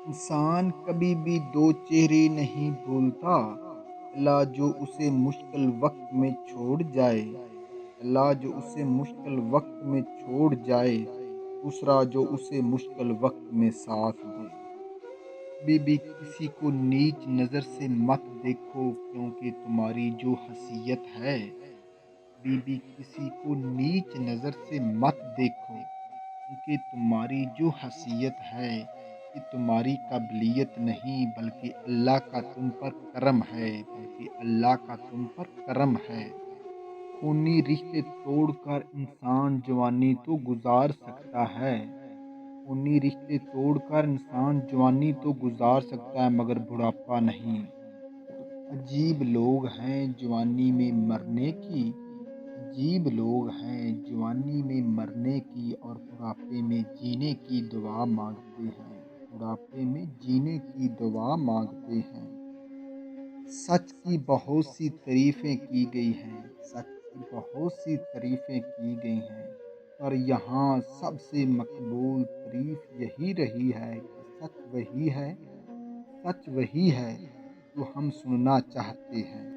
इंसान कभी भी दो चेहरे नहीं भूलता। अल्लाह जो उसे मुश्किल वक्त में छोड़ जाए, अल्लाह जो उसे मुश्किल वक्त में छोड़ जाए, दूसरा जो उसे मुश्किल वक्त में साथ दे। कभी भी किसी को नीच नज़र से मत देखो, क्योंकि तुम्हारी जो हैसियत है, कभी भी किसी को नीच नज़र से मत देखो, क्योंकि तुम्हारी जो हैसियत है, ये तुम्हारी काबिलियत नहीं बल्कि अल्लाह का तुम पर करम है, बल्कि अल्लाह का तुम पर करम है। खूनी रिश्ते तोड़कर इंसान जवानी तो गुजार सकता है। खूनी रिश्ते तोड़कर इंसान जवानी तो गुजार सकता है, मगर बुढ़ापा नहीं। अजीब लोग हैं जवानी में मरने की, अजीब लोग हैं जवानी में मरने की और बुढ़ापे में जीने की दुआ मांगते हैं, बुढ़ापे में जीने की दुआ मांगते हैं। सच की बहुत सी तारीफ़ें की गई हैं, सच की बहुत सी तारीफ़ें की गई हैं, पर यहाँ सबसे मकबूल तारीफ़ यही रही है कि सच वही है, सच वही है जो हम सुनना चाहते हैं।